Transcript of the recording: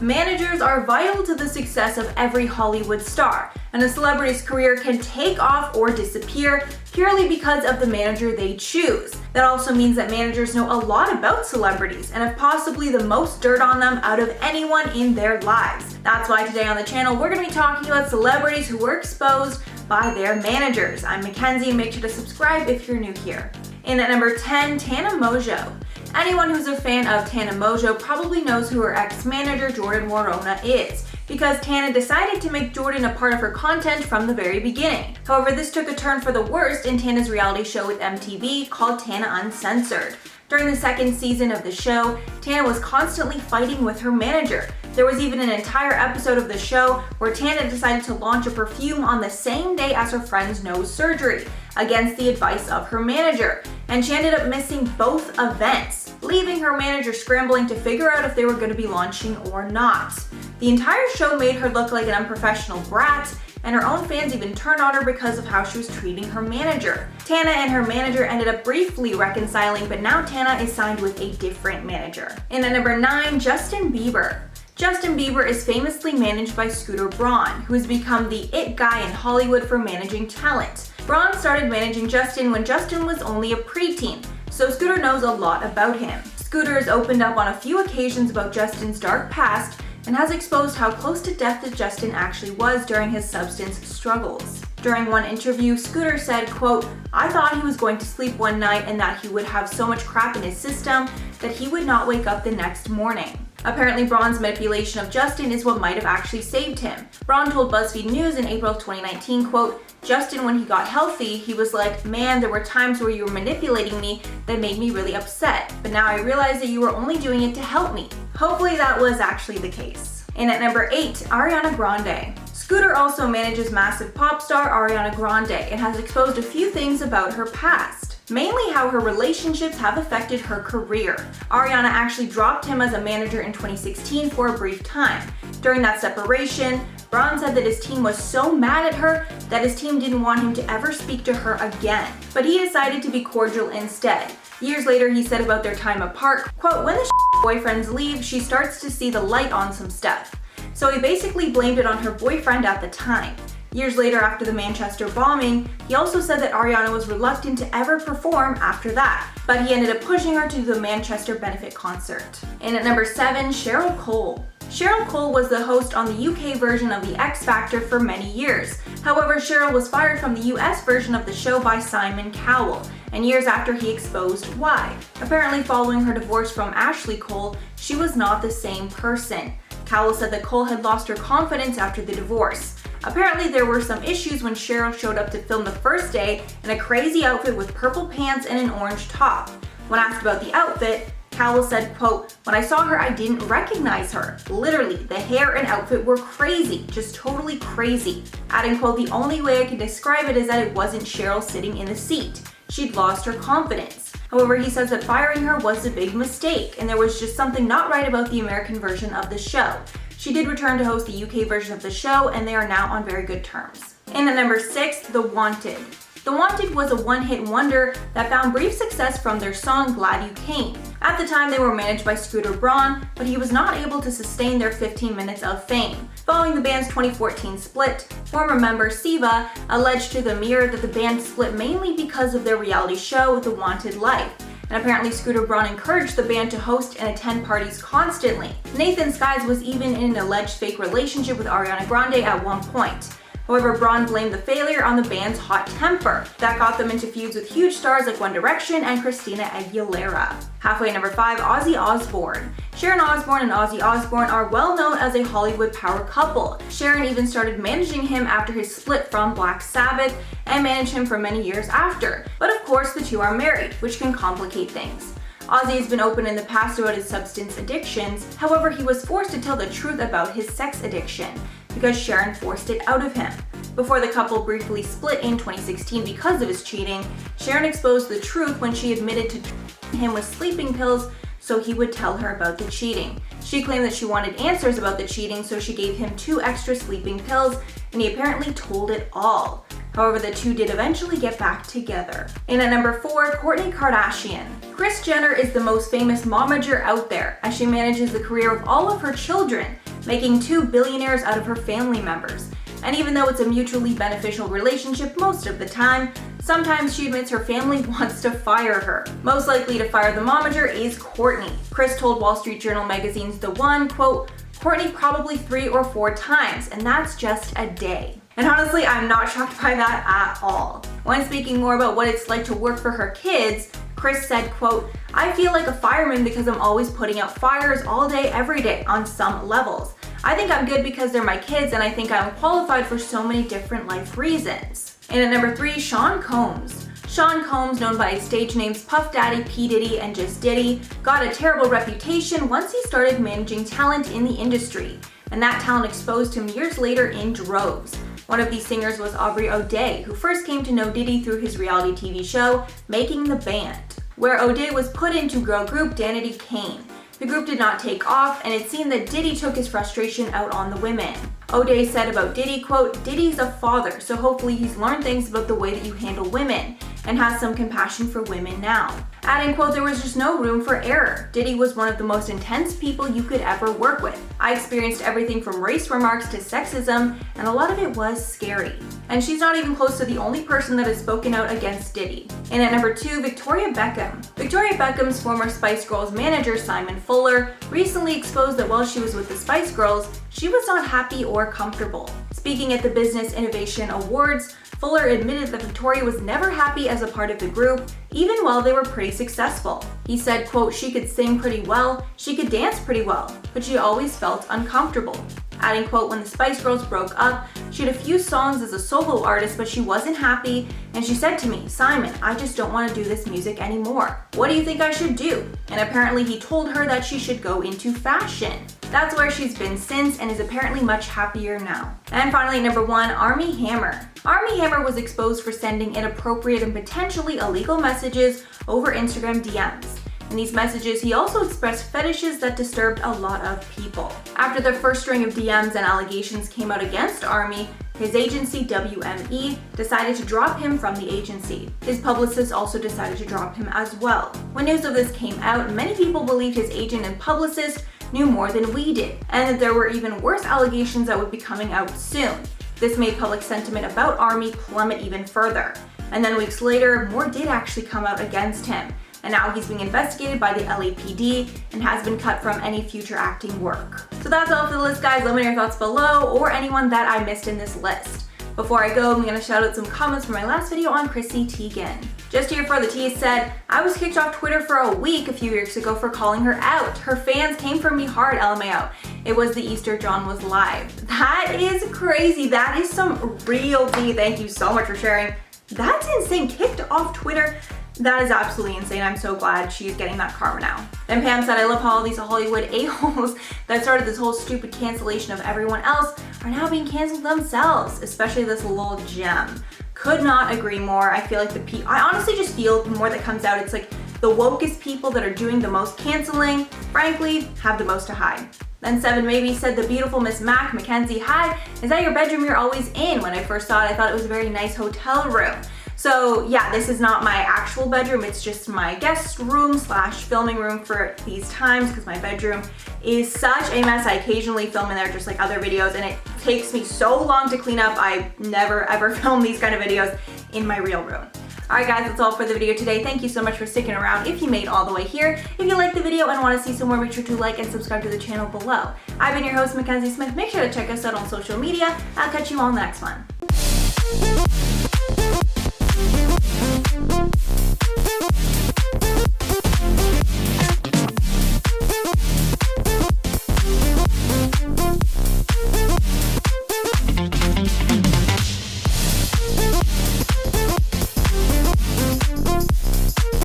Managers are vital to the success of every Hollywood star, and a celebrity's career can take off or disappear purely because of the manager they choose. That also means that managers know a lot about celebrities and have possibly the most dirt on them out of anyone in their lives. That's why today on the channel we're going to be talking about celebrities who were exposed by their managers. I'm Mackenzie, and make sure to subscribe if you're new here. In at number 10, Tana Mongeau. Anyone who's a fan of Tana Mongeau probably knows who her ex-manager Jordan Warona is, because Tana decided to make Jordan a part of her content from the very beginning. However, this took a turn for the worst in Tana's reality show with MTV called Tana Uncensored. During the second season of the show, Tana was constantly fighting with her manager. There was even an entire episode of the show where Tana decided to launch a perfume on the same day as her friend's nose surgery, against the advice of her manager, and she ended up missing both events, leaving her manager scrambling to figure out if they were going to be launching or not. The entire show made her look like an unprofessional brat, and her own fans even turned on her because of how she was treating her manager. Tana and her manager ended up briefly reconciling, but now Tana is signed with a different manager. In at number 9, Justin Bieber. Justin Bieber is famously managed by Scooter Braun, who has become the it guy in Hollywood for managing talent. Braun started managing Justin when Justin was only a preteen, so Scooter knows a lot about him. Scooter has opened up on a few occasions about Justin's dark past and has exposed how close to death that Justin actually was during his substance struggles. During one interview, Scooter said, quote, "I thought he was going to sleep one night and that he would have so much crap in his system that he would not wake up the next morning." Apparently, Braun's manipulation of Justin is what might have actually saved him. Braun told BuzzFeed News in April of 2019, quote, "Justin, when he got healthy, he was like, 'Man, there were times where you were manipulating me that made me really upset. But now I realize that you were only doing it to help me.'" Hopefully that was actually the case. In at number 8, Ariana Grande. Scooter also manages massive pop star Ariana Grande and has exposed a few things about her past, mainly how her relationships have affected her career. Ariana actually dropped him as a manager in 2016 for a brief time. During that separation, Braun said that his team was so mad at her that his team didn't want him to ever speak to her again, but he decided to be cordial instead. Years later, he said about their time apart, quote, "When the boyfriends leave, she starts to see the light on some stuff." So he basically blamed it on her boyfriend at the time. Years later, after the Manchester bombing, he also said that Ariana was reluctant to ever perform after that, but he ended up pushing her to the Manchester benefit concert. And at number 7, Cheryl Cole. Cheryl Cole was the host on the UK version of The X Factor for many years. However, Cheryl was fired from the US version of the show by Simon Cowell, and years after he exposed why. Apparently, following her divorce from Ashley Cole, she was not the same person. Cowell said that Cole had lost her confidence after the divorce. Apparently, there were some issues when Cheryl showed up to film the first day in a crazy outfit with purple pants and an orange top. When asked about the outfit, Cowell said, quote, "When I saw her, I didn't recognize her. Literally, the hair and outfit were crazy, just totally crazy." Adding, quote, "The only way I can describe it is that it wasn't Cheryl sitting in the seat. She'd lost her confidence." However, he says that firing her was a big mistake, and there was just something not right about the American version of the show. She did return to host the UK version of the show, and they are now on very good terms. And at number 6, The Wanted. The Wanted was a one-hit wonder that found brief success from their song Glad You Came. At the time, they were managed by Scooter Braun, but he was not able to sustain their 15 minutes of fame. Following the band's 2014 split, former member Siva alleged to the Mirror that the band split mainly because of their reality show, The Wanted Life. And apparently Scooter Braun encouraged the band to host and attend parties constantly. Nathan Skies was even in an alleged fake relationship with Ariana Grande at one point. However, Braun blamed the failure on the band's hot temper. That got them into feuds with huge stars like One Direction and Christina Aguilera. Halfway at number 5, Ozzy Osbourne. Sharon Osbourne and Ozzy Osbourne are well known as a Hollywood power couple. Sharon even started managing him after his split from Black Sabbath and managed him for many years after. But of course, the two are married, which can complicate things. Ozzy has been open in the past about his substance addictions. However, he was forced to tell the truth about his sex addiction because Sharon forced it out of him. Before the couple briefly split in 2016 because of his cheating, Sharon exposed the truth when she admitted to treating him with sleeping pills so he would tell her about the cheating. She claimed that she wanted answers about the cheating, so she gave him 2 extra sleeping pills, and he apparently told it all. However, the two did eventually get back together. And at number 4, Kourtney Kardashian. Kris Jenner is the most famous momager out there, as she manages the career of all of her children, making 2 billionaires out of her family members. And even though it's a mutually beneficial relationship most of the time, sometimes she admits her family wants to fire her. Most likely to fire the momager is Kourtney. Kris told Wall Street Journal magazine's The One, quote, "Kourtney probably 3 or 4 times, and that's just a day." And honestly, I'm not shocked by that at all. When speaking more about what it's like to work for her kids, Kris said, quote, "I feel like a fireman because I'm always putting out fires all day, every day on some levels. I think I'm good because they're my kids, and I think I'm qualified for so many different life reasons." And at number 3, Sean Combs. Sean Combs, known by his stage names Puff Daddy, P. Diddy, and Just Diddy, got a terrible reputation once he started managing talent in the industry, and that talent exposed him years later in droves. One of these singers was Aubrey O'Day, who first came to know Diddy through his reality TV show, Making the Band, where O'Day was put into girl group Danity Kane. The group did not take off, and it seemed that Diddy took his frustration out on the women. O'Day said about Diddy, quote, "Diddy's a father, so hopefully he's learned things about the way that you handle women, and has some compassion for women now." Adding, quote, "There was just no room for error. Diddy was one of the most intense people you could ever work with. I experienced everything from race remarks to sexism, and a lot of it was scary." And she's not even close to the only person that has spoken out against Diddy. And at number 2, Victoria Beckham. Victoria Beckham's former Spice Girls manager, Simon Fuller, recently exposed that while she was with the Spice Girls, she was not happy or comfortable. Speaking at the Business Innovation Awards, Fuller admitted that Victoria was never happy as a part of the group, even while they were pretty successful. He said, quote, "She could sing pretty well, she could dance pretty well, but she always felt uncomfortable." Adding, quote, "When the Spice Girls broke up, she had a few songs as a solo artist, but she wasn't happy, and she said to me, 'Simon, I just don't want to do this music anymore. What do you think I should do?' And apparently he told her that she should go into fashion. That's where she's been since, and is apparently much happier now." And finally, number 1, Armie Hammer. Armie Hammer was exposed for sending inappropriate and potentially illegal messages over Instagram DMs. In these messages, he also expressed fetishes that disturbed a lot of people. After the first string of DMs and allegations came out against Armie, his agency, WME, decided to drop him from the agency. His publicist also decided to drop him as well. When news of this came out, many people believed his agent and publicist knew more than we did, and that there were even worse allegations that would be coming out soon. This made public sentiment about Armie plummet even further. And then weeks later, more did actually come out against him. And now he's being investigated by the LAPD and has been cut from any future acting work. So that's all for the list, guys. Let me know your thoughts below, or anyone that I missed in this list. Before I go, I'm gonna shout out some comments from my last video on Chrissy Teigen. Just here for the tea said, "I was kicked off Twitter for a week a few weeks ago for calling her out. Her fans came for me hard, LMAO. It was the Easter John was live." That is crazy. That is some real tea. Thank you so much for sharing. That's insane. Kicked off Twitter. That is absolutely insane. I'm so glad she's getting that karma now. And Pam said, "I love how all these Hollywood a-holes that started this whole stupid cancellation of everyone else are now being canceled themselves, especially this little gem." Could not agree more. I feel like I honestly just feel the more that comes out, it's like the wokest people that are doing the most canceling, frankly, have the most to hide. Then 7 Maybe said, "The beautiful Miss Mac Mackenzie, hi, is that your bedroom you're always in? When I first saw it, I thought it was a very nice hotel room." So yeah, this is not my actual bedroom, it's just my guest room / filming room for these times, because my bedroom is such a mess. I occasionally film in there just like other videos, and it takes me so long to clean up. I never ever film these kind of videos in my real room. Alright guys, that's all for the video today. Thank you so much for sticking around if you made it all the way here. If you liked the video and want to see some more, make sure to like and subscribe to the channel below. I've been your host, Mackenzie Smith. Make sure to check us out on social media. I'll catch you all in the next one.